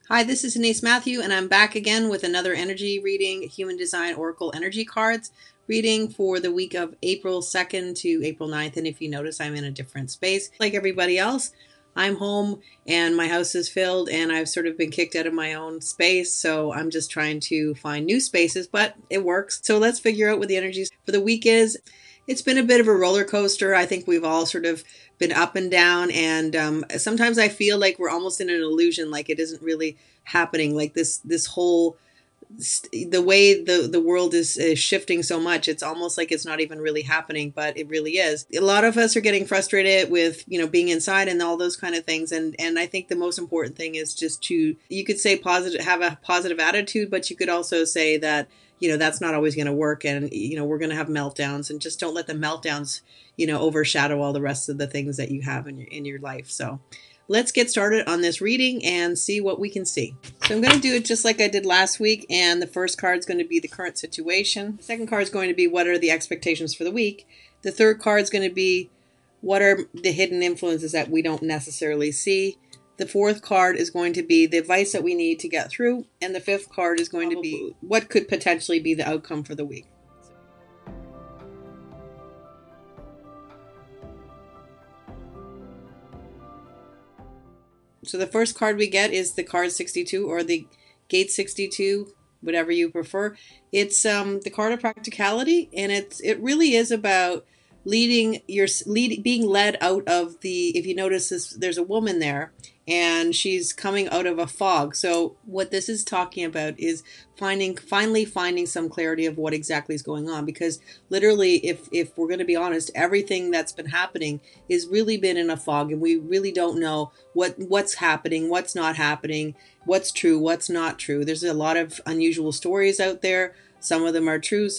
Hi, this is Denise Matthew, and I'm back again with another energy reading, Human Design Oracle Energy Cards reading for the week of April 2nd to April 9th. And if you notice, I'm in a different space. Like everybody else, I'm home and my house is filled and I've sort of been kicked out of my own space. So I'm just trying to find new spaces, but it works. So let's figure out what the energies for the week is. It's been a bit of a roller coaster. I think we've all sort of been up and down, and sometimes I feel like we're almost in an illusion, like it isn't really happening. Like this whole the way the world is shifting so much, it's almost like it's not even really happening, but it really is. A lot of us are getting frustrated with being inside and all those kind of things, and I think the most important thing is just to, you could say positive, have a positive attitude, but you could also say that that's not always going to work, and we're going to have meltdowns, and just don't let the meltdowns overshadow all the rest of the things that you have in your life. So let's get started on this reading and see what we can see. So I'm going to do it just like I did last week, and the first card is going to be the current situation. The second card is going to be what are the expectations for the week. The third card is going to be what are the hidden influences that we don't necessarily see. The fourth card is going to be the advice that we need to get through, and the fifth card is going to be what could potentially be the outcome for the week. So the first card we get is the card 62, or the gate 62, whatever you prefer. It's the card of practicality, and it really is about being led out of the, if you notice this, there's a woman there and she's coming out of a fog. So what this is talking about is finally finding some clarity of what exactly is going on, because literally, if we're going to be honest, everything that's been happening has really been in a fog, and we really don't know what's happening, what's not happening, what's true, what's not true. There's a lot of unusual stories out there. Some of them are true,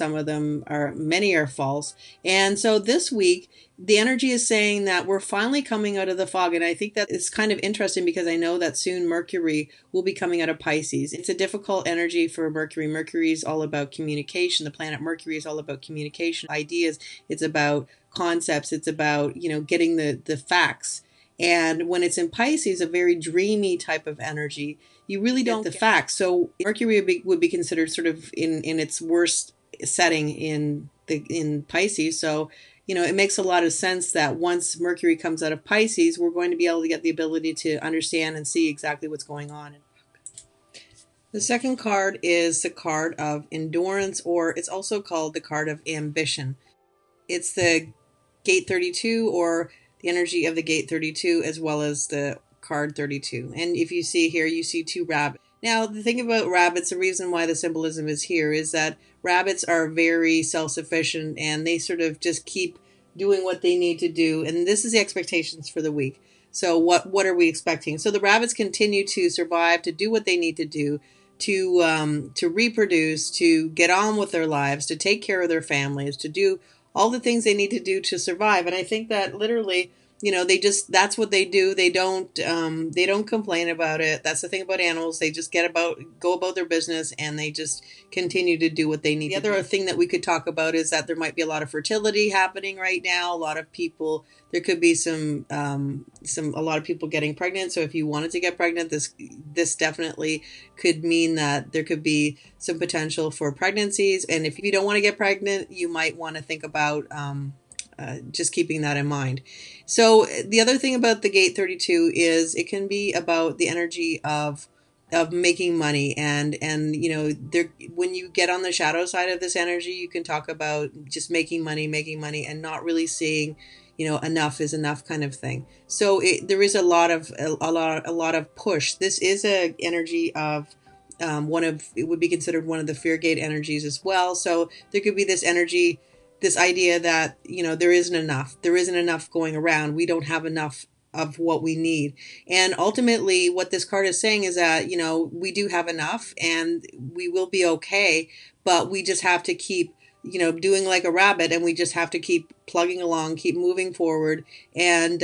many are false. And so this week, the energy is saying that we're finally coming out of the fog. And I think that it's kind of interesting, because I know that soon Mercury will be coming out of Pisces. It's a difficult energy for Mercury. Mercury is all about communication. The planet Mercury is all about communication, ideas. It's about concepts. It's about, getting the facts. And when it's in Pisces, a very dreamy type of energy, you really don't get the facts. So Mercury would be considered sort of in its worst setting in Pisces. So, it makes a lot of sense that once Mercury comes out of Pisces, we're going to be able to get the ability to understand and see exactly what's going on. The second card is the card of endurance, or it's also called the card of ambition. It's the gate 32, or the energy of the gate 32, as well as the card 32. And if you see here, you see two rabbits. Now, the thing about rabbits, the reason why the symbolism is here is that rabbits are very self-sufficient, and they sort of just keep doing what they need to do. And this is the expectations for the week. So what are we expecting? So the rabbits continue to survive, to do what they need to do, to reproduce, to get on with their lives, to take care of their families, to do all the things they need to do to survive. And I think that literally, that's what they do. They don't complain about it. That's the thing about animals. They just go about their business, and they just continue to do what they need. The other thing that we could talk about is that there might be a lot of fertility happening right now. A lot of people, there could be a lot of people getting pregnant. So if you wanted to get pregnant, this definitely could mean that there could be some potential for pregnancies. And if you don't want to get pregnant, you might want to think about just keeping that in mind. So the other thing about the gate 32 is it can be about the energy of making money, and when you get on the shadow side of this energy, you can talk about just making money, and not really seeing enough is enough kind of thing. So there is a lot of push. This is a energy of it would be considered one of the fear gate energies as well. So there could be this energy, this idea that, there isn't enough going around. We don't have enough of what we need. And ultimately what this card is saying is that, we do have enough, and we will be okay, but we just have to keep, doing like a rabbit, and we just have to keep plugging along, keep moving forward, and,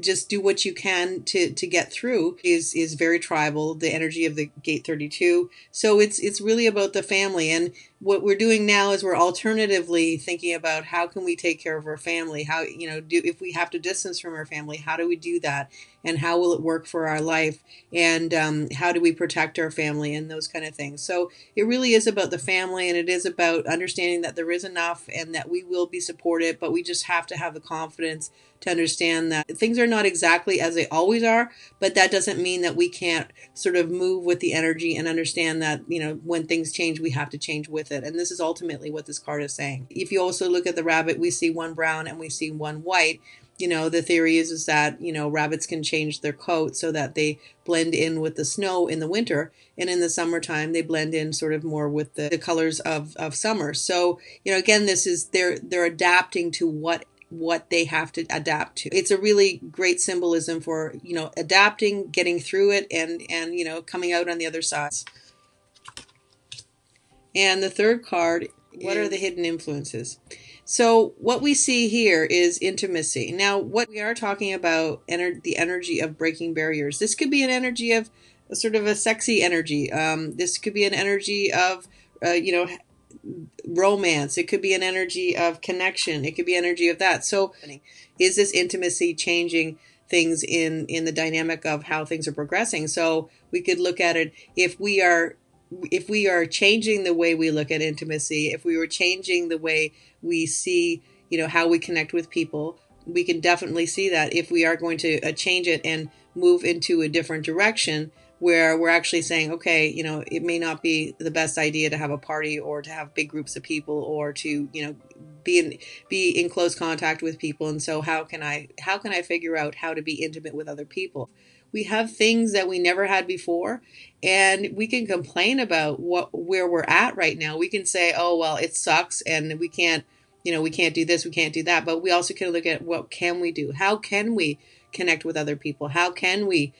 just do what you can to get through. Is very tribal, the energy of the gate 32. So it's really about the family. And what we're doing now is we're alternatively thinking about how can we take care of our family, how, if we have to distance from our family, how do we do that, and how will it work for our life, and how do we protect our family, and those kind of things. So it really is about the family, and it is about understanding that there is enough and that we will be supported, but we just have to have the confidence to understand that things are not exactly as they always are, but that doesn't mean that we can't sort of move with the energy and understand that, when things change, we have to change with it. And this is ultimately what this card is saying. If you also look at the rabbit, we see one brown and we see one white. The theory is that, rabbits can change their coat so that they blend in with the snow in the winter. And in the summertime, they blend in sort of more with the colors of summer. So, again, this is, they're adapting to what they have to adapt to. It's a really great symbolism for, adapting, getting through it, and coming out on the other side. And the third card, what are the hidden influences? So what we see here is intimacy. Now, what we are talking about, the energy of breaking barriers. This could be an energy of sort of a sexy energy. This could be an energy of, romance. It could be an energy of connection. It could be energy of that. So is this intimacy changing things in the dynamic of how things are progressing? So we could look at it, if we are changing the way we look at intimacy, if we were changing the way we see, how we connect with people, we can definitely see that if we are going to change it and move into a different direction, where we're actually saying, okay, it may not be the best idea to have a party or to have big groups of people or to, be in close contact with people. And so how can I figure out how to be intimate with other people? We have things that we never had before, and we can complain about where we're at right now. We can say, oh, well, it sucks and we can't do this, we can't do that. But we also can look at what can we do? How can we connect with other people? How can we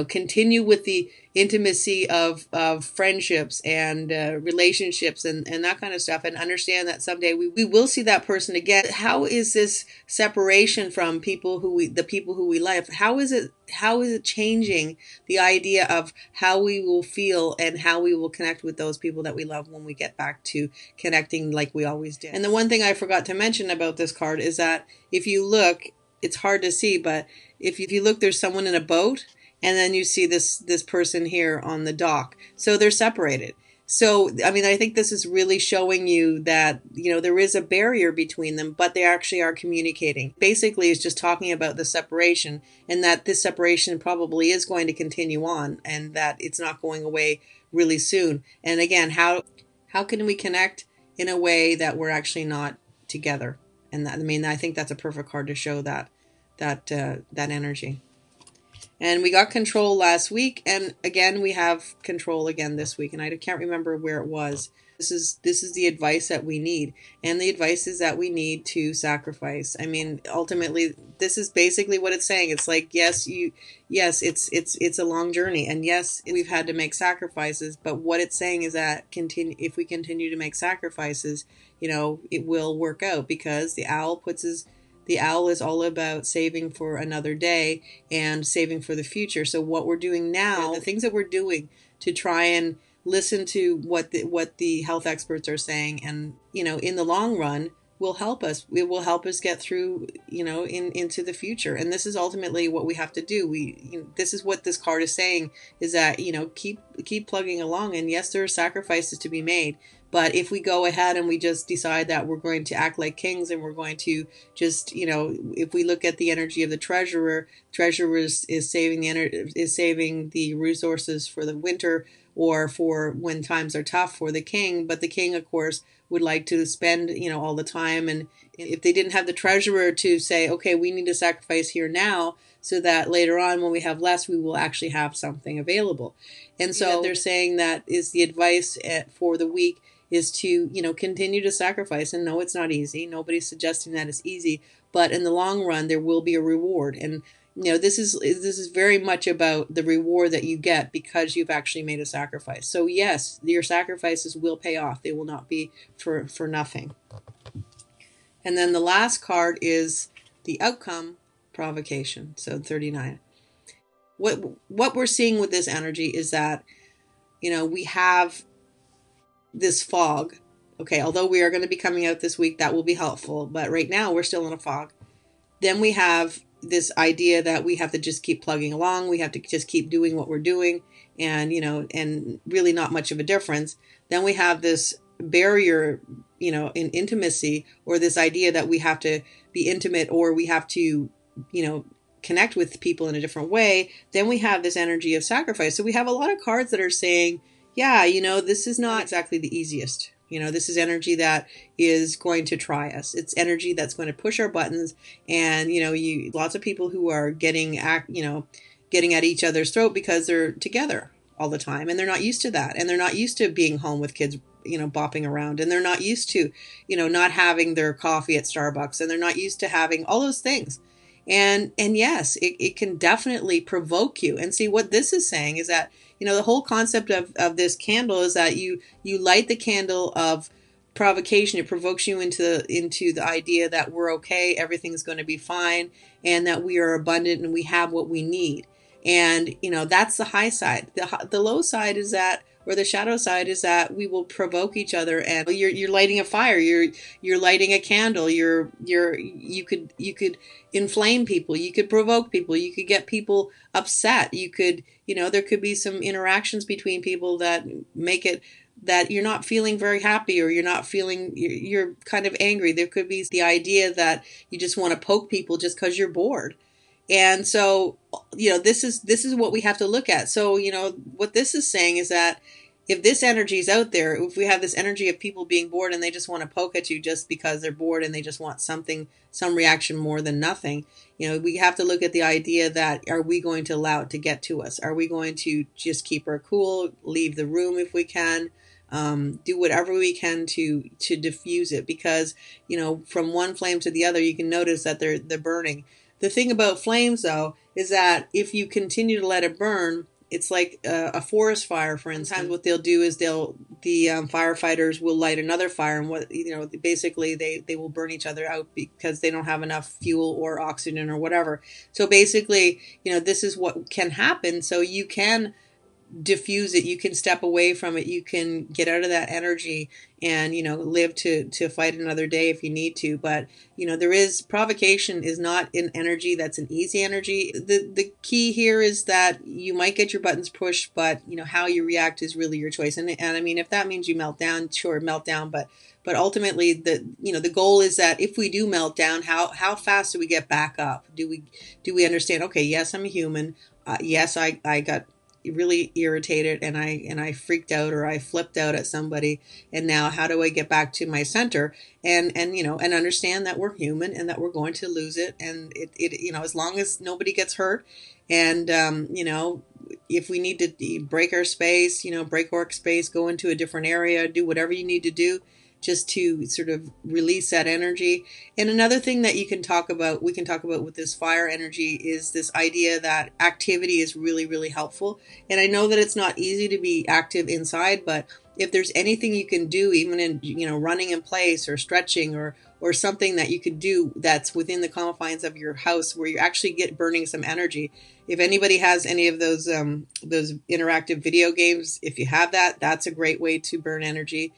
continue with the intimacy of friendships and relationships and that kind of stuff, and understand that someday we will see that person again. How is this separation from the people who we love? How is it changing the idea of how we will feel and how we will connect with those people that we love when we get back to connecting like we always did? And the one thing I forgot to mention about this card is that if you look, it's hard to see, but if you look, there's someone in a boat, and then you see this person here on the dock. So they're separated. So, I think this is really showing you that, there is a barrier between them, but they actually are communicating. Basically, it's just talking about the separation, and that this separation probably is going to continue on, and that it's not going away really soon. And again, how can we connect in a way that we're actually not together? And that, I think that's a perfect card to show that energy. And we got control last week, and again we have control again this week, and I can't remember where it was. This is the advice that we need, and the advice is that we need to sacrifice. Ultimately, this is basically what it's saying. It's like, yes, it's a long journey, and yes, we've had to make sacrifices, but what it's saying is that if we continue to make sacrifices, it will work out, because the owl is all about saving for another day and saving for the future. So what we're doing now, the things that we're doing to try and listen to what the health experts are saying, and in the long run will help us. It will help us get through, into the future. And this is ultimately what we have to do. This is what this card is saying, is that, keep plugging along. And yes, there are sacrifices to be made. But if we go ahead and we just decide that we're going to act like kings, and we're going to just, if we look at the energy of the treasurer is saving the resources for the winter, or for when times are tough for the king. But the king, of course, would like to spend, all the time. And if they didn't have the treasurer to say, okay, we need to sacrifice here now, so that later on when we have less, we will actually have something available. And so they're saying that is the advice for the week, is to, continue to sacrifice. And no, it's not easy. Nobody's suggesting that it's easy, but in the long run, there will be a reward. And, this is very much about the reward that you get because you've actually made a sacrifice. So yes, your sacrifices will pay off. They will not be for nothing. And then the last card is the outcome, provocation. So 39. What we're seeing with this energy is that, we have this fog okay, although we are going to be coming out this week, that will be helpful. But right now we're still in a fog. Then we have this idea that we have to just keep plugging along. We have to just keep doing what we're doing, and, and really not much of a difference. Then we have this barrier, in intimacy, or this idea that we have to be intimate, or we have to, connect with people in a different way. Then we have this energy of sacrifice. So we have a lot of cards that are saying, yeah, this is not exactly the easiest. This is energy that is going to try us. It's energy that's going to push our buttons. And, lots of people who are getting at each other's throat because they're together all the time, and they're not used to that. And they're not used to being home with kids, bopping around, and they're not used to, not having their coffee at Starbucks, and they're not used to having all those things. And yes, it can definitely provoke you. And see, what this is saying is that, the whole concept of this candle is that you light the candle of provocation. It provokes you into the idea that we're okay, everything's going to be fine, and that we are abundant and we have what we need. And, that's the high side. The low side is that, or the shadow side is that we will provoke each other, and you're lighting a fire, you're lighting a candle, you could inflame people, you could provoke people, you could get people upset, you could, there could be some interactions between people that make it that you're not feeling very happy, or you're kind of angry. There could be the idea that you just want to poke people just because you're bored. And so, this is what we have to look at. So, what this is saying is that if this energy is out there, if we have this energy of people being bored and they just want to poke at you just because they're bored and they just want some reaction more than nothing, we have to look at the idea that, are we going to allow it to get to us? Are we going to just keep our cool, leave the room if we can? Do whatever we can to diffuse it, because, from one flame to the other, you can notice that they're burning. The thing about flames, though, is that if you continue to let it burn, it's like a forest fire, for instance. Sometimes what they'll do is the firefighters will light another fire, and basically they will burn each other out because they don't have enough fuel or oxygen or whatever. So basically, this is what can happen. So you can diffuse it, you can step away from it, you can get out of that energy and live to fight another day if you need to. But there is provocation is not an energy that's an easy energy. The key here is that you might get your buttons pushed, but how you react is really your choice. And I mean, if that means you melt down, sure, melt down, but ultimately the goal is that if we do melt down, how fast do we get back up? Do we understand, okay, yes, I'm a human, yes, I got really irritated and I freaked out, or I flipped out at somebody, and now how do I get back to my center and understand that we're human and that we're going to lose it, and it as long as nobody gets hurt, and if we need to break our space, break work space, go into a different area, do whatever you need to do just to sort of release that energy. And another thing that we can talk about with this fire energy is this idea that activity is really, really helpful. And I know that it's not easy to be active inside, but if there's anything you can do, even in, running in place or stretching or something that you could do that's within the confines of your house where you actually get burning some energy. If anybody has any of those interactive video games, if you have that, that's a great way to burn energy.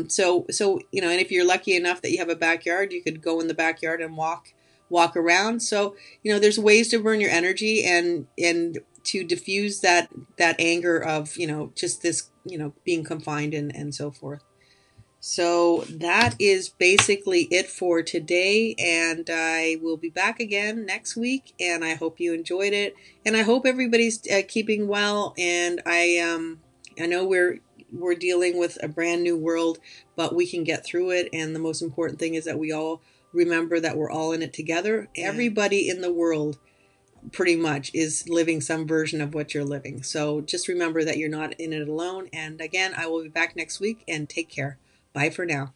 So and if you're lucky enough that you have a backyard, you could go in the backyard and walk around. So, there's ways to burn your energy and to diffuse that anger of, just this, being confined and so forth. So that is basically it for today, and I will be back again next week, and I hope you enjoyed it, and I hope everybody's keeping well. And I know we're dealing with a brand new world, but we can get through it. And the most important thing is that we all remember that we're all in it together. Yeah. Everybody in the world pretty much is living some version of what you're living. So just remember that you're not in it alone. And again, I will be back next week, and take care. Bye for now.